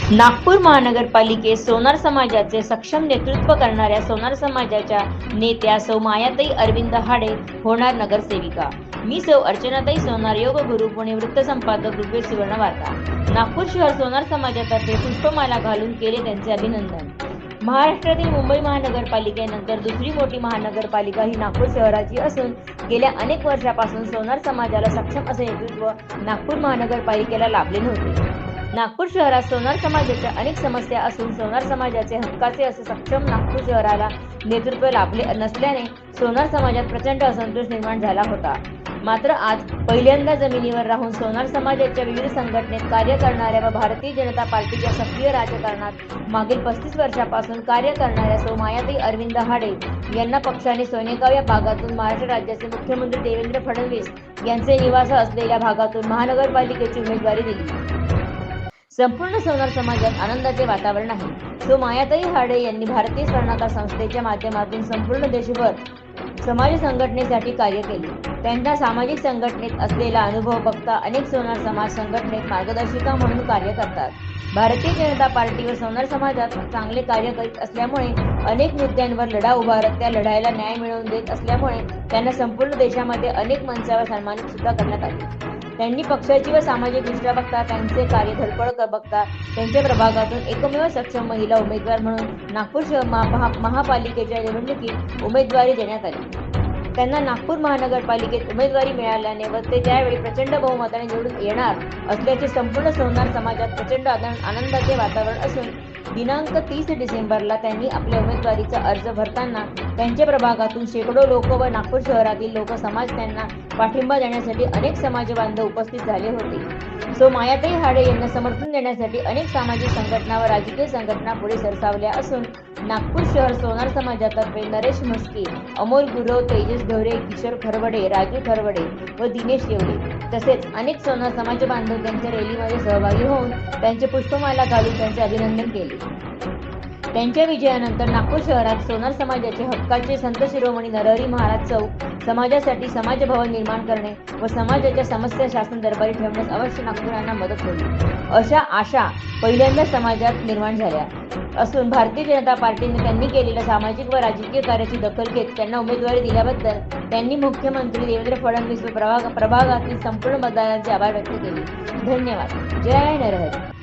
नागपूर महानगरपालिकेत सोनार समाजाचे सक्षम नेतृत्व करणाऱ्या सोनार समाजाच्या नेत्या सौ मायाताई अरविंद हाडे होणार नगरसेविका। मी सौ अर्चनाताई सोनार, योग गुरु, पुणे वृत्तसंपादक, ऋग्वेद सुवर्ण वार्ता। नागपूर शहर सोनार समाजातर्फे पुष्पमाला घालून केले त्यांचे अभिनंदन। महाराष्ट्रातील मुंबई महानगरपालिकेनंतर दुसरी मोठी महानगरपालिका ही नागपूर शहराची असून गेल्या अनेक वर्षापासून सोनार समाजाला सक्षम असे नेतृत्व नागपूर महानगरपालिकेला लाभले नव्हते। नागपूर शहरात सोनार समाजाच्या अनेक समस्या असून सोनार समाजाचे हक्काचे असे सक्षम नागपूर शहराला नेतृत्व लाभले नसल्याने सोनार समाजात प्रचंड असंतोष निर्माण झाला होता। मात्र आज पहिल्यांदा जमिनीवर राहून सोनार समाजाच्या विविध संघटनेत कार्य करणाऱ्या व भारतीय जनता पार्टीच्या सक्रिय राजकारणात मागील 35 वर्षापासून कार्य करणाऱ्या सौ मायाताई अरविंद हाडे यांना पक्षाने सोनेगाव या भागातून महाराष्ट्र राज्याचे मुख्यमंत्री देवेंद्र फडणवीस यांचे निवास असलेल्या भागातून महानगरपालिकेची उमेदवारी दिली। संपूर्ण सोनार समाजात आनंदाचे वातावरण आहे। सौ मायाताई हाडे यांनी भारतीय स्वर्णकार संस्थेच्या माध्यमातून संपूर्ण देशभर समाज संघटनेसाठी कार्य केले। त्यांचा सामाजिक संघटनेत असलेला अनुभव बघता अनेक सोनार समाज संघटनेत मार्गदर्शिका म्हणून कार्य करतात। भारतीय जनता पार्टी व सोनार समाजात चांगले कार्य करीत असल्यामुळे अनेक मुद्द्यांवर लढा उभारत त्या लढाईला न्याय मिळवून देत असल्यामुळे त्यांना संपूर्ण देशामध्ये अनेक मंचावर सन्मानित सुद्धा करण्यात आले। त्यांनी पक्षाची व सामाजिक दृष्ट्या बघता त्यांचे कार्य धडपड बघता त्यांच्या प्रभागातून एकमेव सक्षम महिला उमेदवार म्हणून नागपूर शहर महापालिकेच्या निवडणुकीत उमेदवारी देण्यात आली। त्यांना नागपूर महानगरपालिकेत उमेदवारी मिळाल्याने व ते त्यावेळी प्रचंड बहुमताने निवडून येणार असल्याचे संपूर्ण सोनार समाजात प्रचंड आनंदाचे वातावरण असून दिनांक 30 डिसेंबरला त्यांनी आपल्या उमेदवारीचा अर्ज भरताना त्यांच्या प्रभागातून शेकडो लोक व नागपूर शहरातील लोक समाज त्यांना पाठिंबा देण्यासाठी अनेक समाज बांधव उपस्थित झाले होते। सौ मायाताई हाडे यांना समर्थन देण्यासाठी अनेक सामाजिक संघटना व राजकीय संघटना पुढे सरसावल्या असून नागपूर शहर सोनार समाजातर्फे नरेश म्हस्के, अमोल गुरव, तेजस ढवरे, किशोर खरवडे, राजू खरवडे व दिनेश येवले तसेच अनेक सोनार समाज बांधव त्यांच्या रॅलीमध्ये सहभागी होऊन त्यांचे पुष्पमाला घालून त्यांचे अभिनंदन केले। त्यांच्या विजयानंतर नागपूर शहरात सोनार समाजाचे हक्काचे संत शिरोमणी नरहरी महाराज चौक समाजासाठी समाज भवन निर्माण करणे व समाजाच्या समस्या शासन दरबारी ठेवण्यास अवश्य नागपुरांना मदत होईल अशा आशा पहिल्यांदा समाजात निर्माण झाल्या असून भारतीय जनता पार्टीने त्यांनी केलेल्या सामाजिक व राजकीय कार्याची दखल घेत त्यांना उमेदवारी दिल्याबद्दल त्यांनी मुख्यमंत्री देवेंद्र फडणवीस व प्रभागातील संपूर्ण मतदारांचे आभार व्यक्त केले। धन्यवाद। जय नरहरी।